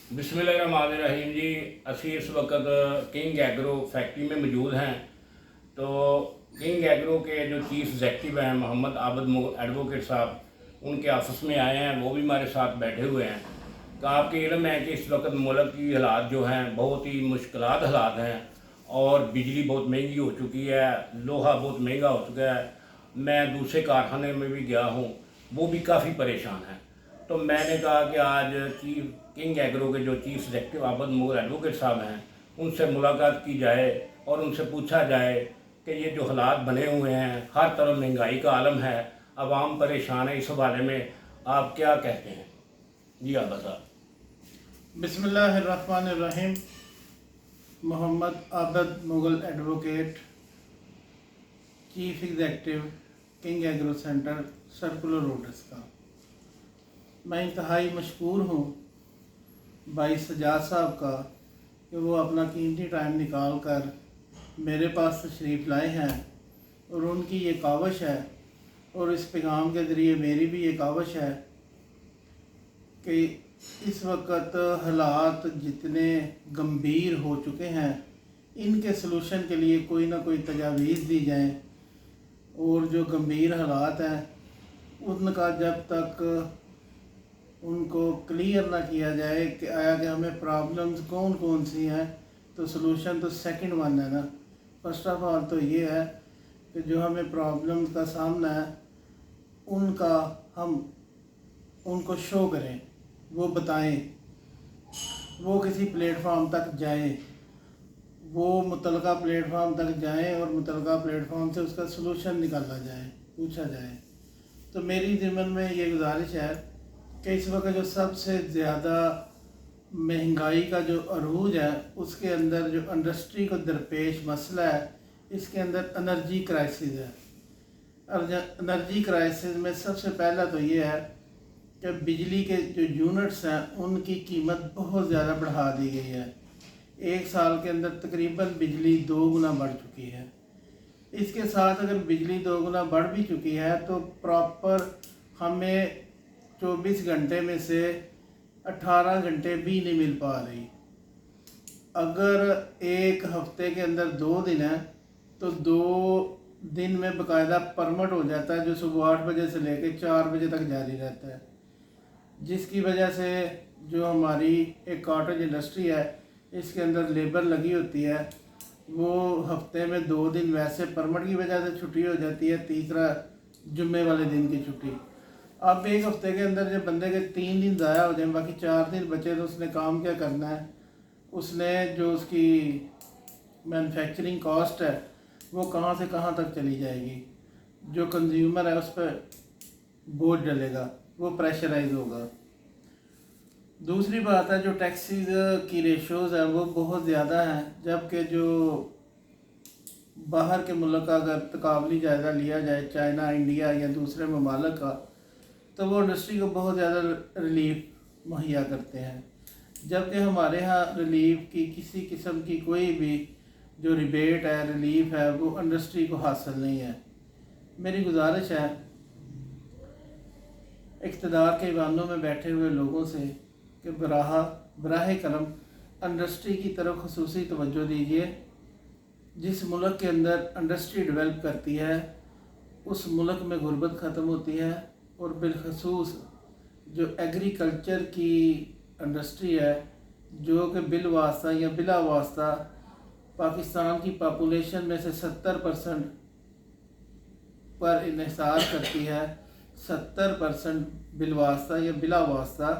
बिस्मिल्लाहिर्रहमानिर्रहीम जी। असी इस वक्त किंग एग्रो फैक्ट्री में मौजूद हैं। तो किंग एग्रो के जो चीफ एग्जेक्टिव हैं मोहम्मद आबद एडवोकेट साहब, उनके ऑफिस में आए हैं। वो भी हमारे साथ बैठे हुए हैं। तो आपके इल्म है कि इस वक्त मुल्क की हालात जो हैं बहुत ही मुश्किलात हालात हैं, और बिजली बहुत महंगी हो चुकी है, लोहा बहुत महंगा हो चुका है। मैं दूसरे कारखाने में भी गया हूँ, वो भी काफ़ी परेशान हैं। तो मैंने कहा कि आज चीफ किंग एग्रो के जो चीफ एग्जेक्टिव आबद मोर एडवोकेट साहब हैं, उनसे मुलाकात की जाए और उनसे पूछा जाए कि ये जो हालात बने हुए हैं, हर तरफ महंगाई का आलम है, आवाम परेशान है, इस हवाले में आप क्या कहते हैं? जी आप बता। बिस्मिल्लाहिर्रहमानिर्रहीम। Mohammad Abad Mughal advocate, chief executive, king agro centre, circular roads का। मैं इंतहाई मशकूर हूँ भाई सजाद साहब का कि वो अपना कीमती टाइम निकाल कर मेरे पास तशरीफ़ लाए हैं, और उनकी ये काविश है और इस पैगाम के ज़रिए मेरी भी ये काविश है कि इस वक्त हालात जितने गंभीर हो चुके हैं, इनके सलूशन के लिए कोई ना कोई तजावीज़ दी जाए, और जो गंभीर हालात हैं उनका जब तक उनको क्लियर ना किया जाए कि आया कि हमें प्रॉब्लम्स कौन कौन सी हैं, तो सलूशन तो सेकंड वन है ना। फर्स्ट ऑफ ऑल तो ये है कि जो हमें प्रॉब्लम्स का सामना है उनका हम उनको शो करें, वो बताएं, वो किसी प्लेटफॉर्म तक जाएं, वो मुतलका प्लेटफॉर्म तक जाएं और मुतलका प्लेटफॉर्म से उसका सलूशन निकाला जाए, पूछा जाए। तो मेरी ज़िम्मन में ये गुजारिश है कि इस वक्त जो सबसे ज़्यादा महंगाई का जो अरूज है, उसके अंदर जो इंडस्ट्री को दरपेश मसला है, इसके अंदर एनर्जी क्राइसिस है। और एनर्जी क्राइसिस में सबसे पहला तो ये है कि बिजली के जो यूनिट्स हैं उनकी कीमत बहुत ज़्यादा बढ़ा दी गई है। एक साल के अंदर तकरीबन बिजली 2 गुना बढ़ चुकी है। इसके साथ अगर बिजली 2 गुना बढ़ भी चुकी है तो प्रॉपर हमें 24 घंटे में से 18 घंटे भी नहीं मिल पा रही। अगर एक हफ्ते के अंदर 2 दिन है तो 2 दिन में बाकायदा परमिट हो जाता है, जो सुबह 8 बजे से लेकर 4 बजे तक जारी रहता है, जिसकी वजह से जो हमारी एक कॉटेज इंडस्ट्री है इसके अंदर लेबर लगी होती है, वो हफ्ते में 2 दिन वैसे परमिट की वजह से छुट्टी हो जाती है, तीसरा जुम्मे वाले दिन की छुट्टी। अब एक हफ्ते के अंदर जब बंदे के 3 दिन ज़ाया हो जाए, बाकी 4 दिन बचे, तो उसने काम क्या करना है? उसने जो उसकी मैन्युफैक्चरिंग कॉस्ट है वो कहाँ से कहाँ तक चली जाएगी, जो कंज्यूमर है उस पर बोझ डलेगा, वो प्रेशराइज होगा। दूसरी बात है जो टैक्सीज की रेशोज़ हैं वो बहुत ज़्यादा हैं, जबकि जो बाहर के मुल्क का अगर तकाबली जायज़ा लिया जाए, चाइना, इंडिया या दूसरे ममालिक का, तो वो इंडस्ट्री को बहुत ज़्यादा रिलीफ मुहैया करते हैं, जबकि हमारे यहाँ रिलीफ की किसी किस्म की कोई भी जो रिबेट है, रिलीफ है, वो इंडस्ट्री को हासिल नहीं है। मेरी गुजारिश है इक़्तिदार के ईवानों में बैठे हुए लोगों से कि बराह करम इंडस्ट्री की तरफ ख़ुसूसी तवज्जो दीजिए। जिस मुल्क के अंदर इंडस्ट्री डेवलप करती है उस मुल्क में गुर्बत ख़त्म होती है, और बिलखसूस जो एग्रीकल्चर की इंडस्ट्री है, जो कि बिल वास्ता या बिला वास्ता पाकिस्तान की पॉपुलेशन में से 70% पर इन्हिसार करती है, 70% बिलवास्ता या बिला वास्ता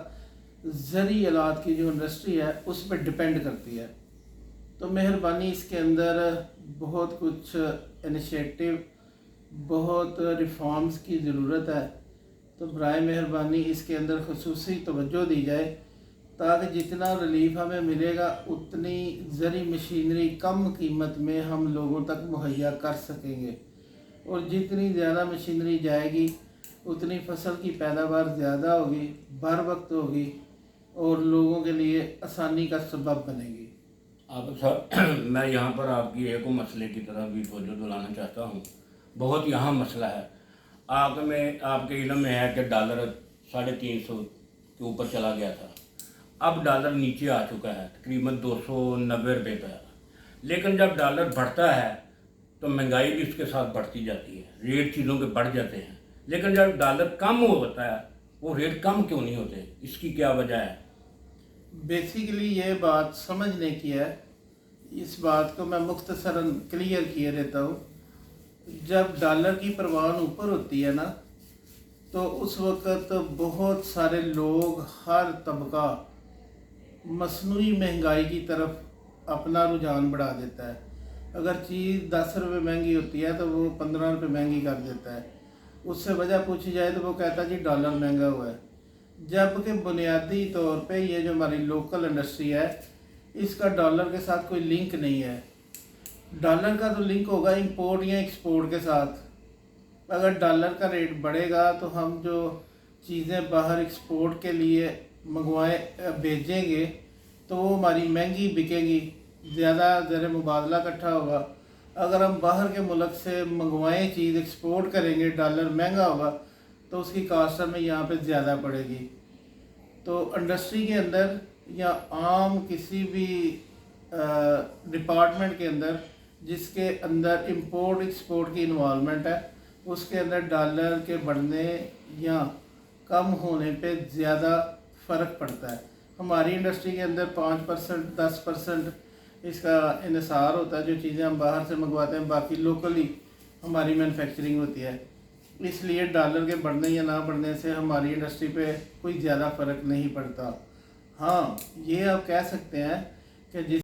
ज़री आलात की जो इंडस्ट्री है उस पर डिपेंड करती है। तो मेहरबानी इसके अंदर बहुत कुछ इनिशिएटिव, बहुत रिफॉर्म्स की ज़रूरत है। तो बराए मेहरबानी इसके अंदर ख़ुसूसी तवज्जो दी जाए, ताकि जितना रिलीफ हमें मिलेगा उतनी ज़री मशीनरी कम कीमत में हम लोगों तक मुहैया कर सकेंगे, और जितनी ज़्यादा मशीनरी जाएगी उतनी फसल की पैदावार ज़्यादा होगी, बर वक्त होगी, और लोगों के लिए आसानी का सबब बनेगी। आप सर मैं यहाँ पर आपकी एक मसले की तरफ भी तवज्जो दिलाना चाहता हूँ। बहुत ही अहम मसला है। आपके इल्म में है कि डॉलर 350 के ऊपर चला गया था, अब डॉलर नीचे आ चुका है तकरीबन 290 रुपये पर। लेकिन जब डॉलर बढ़ता है तो महंगाई भी उसके साथ बढ़ती जाती है, रेट चीज़ों के बढ़ जाते हैं। लेकिन जब डॉलर कम होता है वो रेट कम क्यों नहीं होते, इसकी क्या वजह है? बेसिकली ये बात समझने की है, इस बात को मैं मुख्तसरन क्लियर किए देता हूँ। जब डॉलर की परवान ऊपर होती है ना, तो उस वक़्त बहुत सारे लोग, हर तबका मसनूई महंगाई की तरफ अपना रुझान बढ़ा देता है। अगर चीज़ 10 रुपये महंगी होती है तो वो 15 रुपये महंगी कर देता है। उससे वजह पूछी जाए तो वो कहता है जी डॉलर महंगा हुआ है। जबकि बुनियादी तौर पे ये जो हमारी लोकल इंडस्ट्री है, इसका डॉलर के साथ कोई लिंक नहीं है। डॉलर का तो लिंक होगा इंपोर्ट या एक्सपोर्ट के साथ। अगर डॉलर का रेट बढ़ेगा तो हम जो चीज़ें बाहर एक्सपोर्ट के लिए भेजेंगे तो वो हमारी महंगी बिकेंगी, ज़्यादा ज़र मुबादला इकट्ठा होगा। अगर हम बाहर के मुल्क से मंगवाएं चीज़, एक्सपोर्ट करेंगे, डॉलर महंगा होगा तो उसकी कास्ट हमें यहाँ पे ज़्यादा पड़ेगी। तो इंडस्ट्री के अंदर या आम किसी भी डिपार्टमेंट के अंदर जिसके अंदर इंपोर्ट एक्सपोर्ट की इन्वॉल्वमेंट है, उसके अंदर डॉलर के बढ़ने या कम होने पे ज़्यादा फ़र्क पड़ता है। हमारी इंडस्ट्री के अंदर 5% 10% इसका इन्हिसार होता है, जो चीज़ें हम बाहर से मंगवाते हैं, बाकी लोकली हमारी मैन्युफैक्चरिंग होती है। इसलिए डॉलर के बढ़ने या ना बढ़ने से हमारी इंडस्ट्री पे कोई ज़्यादा फ़र्क नहीं पड़ता। हाँ, ये आप कह सकते हैं कि जिस